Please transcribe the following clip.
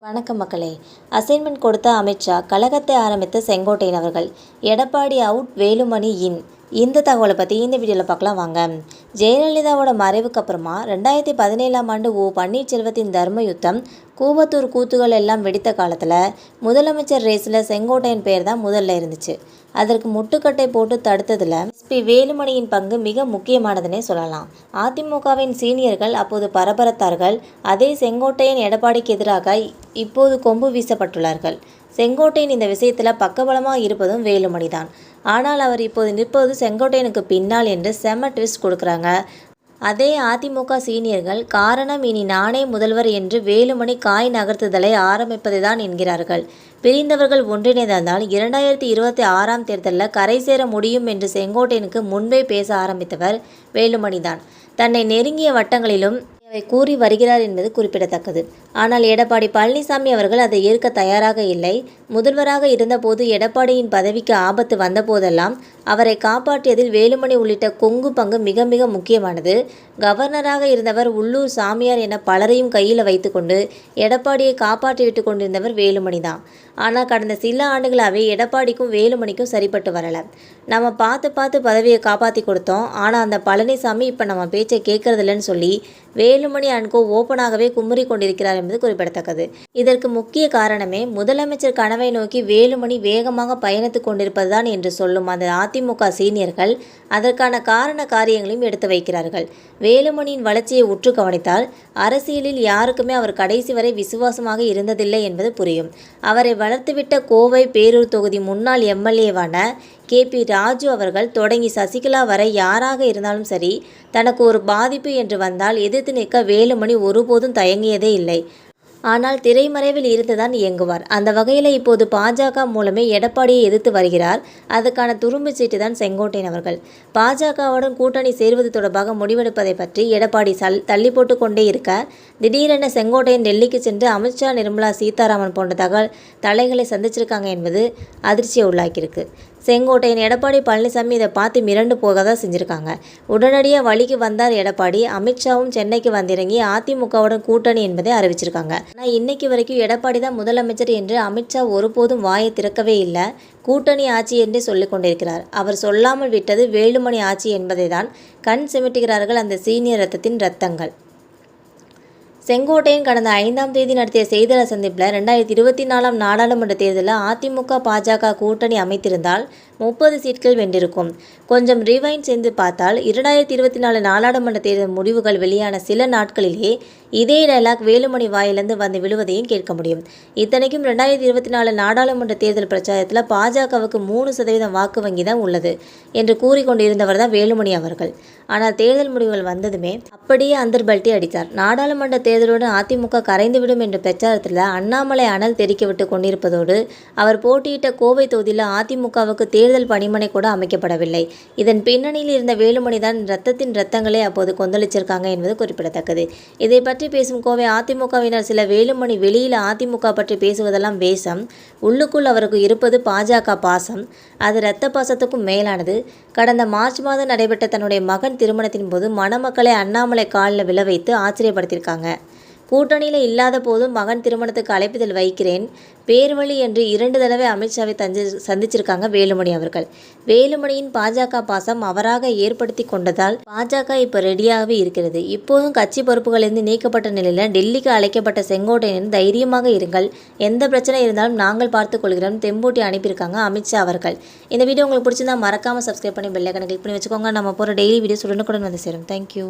வணக்கம் மக்களே. அசைன்மெண்ட் கொடுத்த அமித்ஷா, கழகத்தை ஆரம்பித்த செங்கோட்டையன் அவர்கள், எடப்பாடி அவுட், வேலுமணி இன். இந்த தகவலை பற்றி இந்த வீடியோவில் பார்க்கலாம் வாங்க. ஜெயலலிதாவோட மறைவுக்கு அப்புறமா 2017ஆம் ஆண்டு பன்னீர்செல்வத்தின் தர்ம யுத்தம், கூவத்தூர் கூத்துகள் எல்லாம் வெடித்த காலத்தில் முதலமைச்சர் ரேஸில் செங்கோட்டையன் பெயர் தான் முதல்ல இருந்துச்சு. அதற்கு முட்டுக்கட்டை போட்டு தடுத்ததில் வேலுமணியின் பங்கு மிக முக்கியமானதுன்னே சொல்லலாம். அதிமுகவின் சீனியர்கள் அப்போது பரபரத்தார்கள். அதே செங்கோட்டையன் எடப்பாடிக்கு எதிராக இப்போது கொம்பு வீசப்பட்டுள்ளார்கள். செங்கோட்டையன் இந்த விஷயத்தில் பக்கபலமாக இருப்பதும் வேலுமணி தான். ஆனால் அவர் இப்போது நிற்பது செங்கோட்டையனுக்கு பின்னால் என்று செம்ம ட்விஸ்ட் கொடுக்குறாங்க. அதே அதிமுக சீனியர்கள், காரணம் இனி நானே முதல்வர் என்று வேலுமணி காய் நகர்த்துதலை ஆரம்பிப்பதை தான் என்கிறார்கள். பிரிந்தவர்கள் ஒன்றிணைந்தால் 2026ஆம் தேர்தலில் கரை சேர முடியும் என்று செங்கோட்டையனுக்கு முன்பே பேச ஆரம்பித்தவர் வேலுமணி தான். தன்னை நெருங்கிய வட்டங்களிலும் அவை கூறி வருகிறார் என்பது குறிப்பிடத்தக்கது. ஆனால் எடப்பாடி பழனிசாமி அவர்கள் அதை ஏற்க தயாராக இல்லை. முதல்வராக இருந்தபோது எடப்பாடியின் பதவிக்கு ஆபத்து வந்தபோதெல்லாம் அவரை காப்பாற்றியதில் வேலுமணி உள்ளிட்ட கொங்கு பங்கு மிக மிக முக்கியமானது. கவர்னராக இருந்தவர் உள்ளூர் சாமியார் என பலரையும் கையில் வைத்துக்கொண்டு எடப்பாடியை காப்பாற்றிவிட்டு கொண்டிருந்தவர் வேலுமணி தான். ஆனால் கடந்த சில ஆண்டுகளாகவே எடப்பாடிக்கும் வேலுமணிக்கும் சரிப்பட்டு வரலை. நம்ம பார்த்து பதவியை காப்பாற்றி கொடுத்தோம். ஆனால் அந்த பழனிசாமி இப்போ நம்ம பேச்சை கேட்கறதில்லன்னு சொல்லி வேலுமணி அன்கோ ஓப்பனாகவே குமுறி கொண்டிருக்கிறார் என்பது குறிப்பிடத்தக்கது. இதற்கு முக்கிய காரணமே முதலமைச்சர் கனவை நோக்கி வேலுமணி வேகமாக பயணித்து கொண்டிருப்பதுதான் என்று சொல்லும் அந்த அதிமுக சீனியர்கள் அதற்கான காரண காரியங்களையும் எடுத்து வைக்கிறார்கள். வேலுமணியின் வளர்ச்சியை உற்று கவனித்தால் அரசியலில் யாருக்குமே அவர் கடைசி வரை விசுவாசமாக இருந்ததில்லை என்பது புரியும். அவரை வளர்த்துவிட்ட கோவை பேரூர் தொகுதி முன்னாள் எம்எல்ஏவான KP ராஜு அவர்கள் தொடங்கி சசிகலா வரை யாராக இருந்தாலும் சரி, தனக்கு ஒரு பாதிப்பு என்று வந்தால் எதிர்த்து நிற்க வேலுமணி ஒருபோதும் தயங்கியதே இல்லை. ஆனால் திரைமறைவில் இருந்துதான் இயங்குவார். அந்த வகையில் இப்போது பாஜக மூலமே எடப்பாடியை எதிர்த்து வருகிறார். அதுக்கான துரும்பு சீட்டு தான் செங்கோட்டையன் அவர்கள். பாஜகவுடன் கூட்டணி சேருவது தொடர்பாக முடிவெடுப்பதை பற்றி எடப்பாடி தள்ளி போட்டு கொண்டே இருக்க, திடீரென செங்கோட்டையன் டெல்லிக்கு சென்று அமித்ஷா, நிர்மலா சீதாராமன் போன்ற தலைகளை சந்திச்சிருக்காங்க என்பது அதிர்ச்சியை உள்ளாக்கியிருக்கு. செங்கோட்டையன் எடப்பாடி பழனிசாமி இதை பார்த்து மிரண்டு போக தான் செஞ்சுருக்காங்க. உடனடியாக வழிக்கு வந்தார் எடப்பாடி. அமித்ஷாவும் சென்னைக்கு வந்திறங்கி அதிமுகவுடன் கூட்டணி என்பதை அறிவிச்சிருக்காங்க. ஆனால் இன்னைக்கு வரைக்கும் எடப்பாடி தான் முதலமைச்சர் என்று அமித்ஷா ஒருபோதும் வாயை திறக்கவே இல்லை. கூட்டணி ஆட்சி என்றே சொல்லிக் கொண்டிருக்கிறார். அவர் சொல்லாமல் விட்டது வேலுமணி ஆட்சி என்பதை தான் கண் சிமிட்டுகிறார்கள் அந்த சீனியர் ரத்தத்தின் ரத்தங்கள். செங்கோட்டையன் கடந்த 5ஆம் தேதி நடத்திய செய்தியாளர் சந்திப்பில் 2024ஆம் நாடாளுமன்ற தேர்தலில் அதிமுக பாஜக கூட்டணி அமைத்திருந்தால் 30 சீட்கள் வென்றிருக்கும். கொஞ்சம் ரிவைண்ட் செய்து பார்த்தால் 2024 நாடாளுமன்ற தேர்தல் முடிவுகள் வெளியான சில நாட்களிலேயே இதே டைலாக் வேலுமணி வாயிலிருந்து வந்து விழுவதையும் கேட்க முடியும். இத்தனைக்கும் 2024 நாடாளுமன்ற தேர்தல் பிரச்சாரத்தில் பாஜகவுக்கு 3% வாக்கு வங்கி தான் உள்ளது என்று கூறிக்கொண்டிருந்தவர் தான் வேலுமணி அவர்கள். ஆனால் தேர்தல் முடிவுகள் வந்ததுமே அப்படியே அந்தர்பல்ட்டி அடித்தார். நாடாளுமன்ற தேர்தலுடன் அதிமுக கரைந்துவிடும் என்ற பிரச்சாரத்தில் அண்ணாமலை அனல் தெறிக்க விட்டு கொண்டிருப்பதோடு அவர் போட்டியிட்ட கோவை தொகுதியில் அதிமுகவுக்கு தேர்தல் பணிமனை கூட அமைக்கப்படவில்லை. இதன் பின்னணியில் இருந்த வேலுமணி தான் ரத்தத்தின் ரத்தங்களை அப்போது கொந்தளிச்சிருக்காங்க என்பது குறிப்பிடத்தக்கது. இதை பற்றி பேசும் கோவை அதிமுகவினர் சில வேலுமணி வெளியில் அதிமுக பற்றி பேசுவதெல்லாம் வேஷம், உள்ளுக்குள் அவருக்கு இருப்பது பாஜக பாசம், அது இரத்த பாசத்துக்கும் மேலானது. கடந்த மார்ச் மாதம் நடைபெற்ற தன்னுடைய மகன் திருமணத்தின் போது மணமக்களை அண்ணாமலை காலில் விழ வைத்து ஆச்சரியப்படுத்தியிருக்காங்க. கூட்டணியில் இல்லாத போதும் மகன் திருமணத்துக்கு அழைப்பிதழ் வைக்கிறேன், பேர்வழி என்று 2 தடவை அமித்ஷாவை சந்திச்சிருக்காங்க வேலுமணி அவர்கள். வேலுமணியின் பாஜக பாசம் அவராக ஏற்படுத்தி கொண்டதால் பாஜக இப்போ ரெடியாகவே இருக்கிறது. இப்போதும் கட்சி பொறுப்புகளிலிருந்து நீக்கப்பட்ட நிலையில் டெல்லிக்கு அழைக்கப்பட்ட செங்கோட்டையன் தைரியமாக இருங்கள், எந்த பிரச்சனை இருந்தாலும் நாங்கள் பார்த்துக் கொள்கிறோம் தெம்பூட்டி அனுப்பியிருக்காங்க அமித்ஷா அவர்கள். இந்த வீடியோ உங்களுக்கு பிடிச்சிருந்தா மறக்காமல் சப்ஸ்கிரைப் பண்ணி பெல் ஐகானை கிளிக் பண்ணி வச்சுக்கோங்க. நம்ம போகிற டெய்லி வீடியோஸ் உடனுக்குடன் வந்து சேரும். தேங்க்யூ.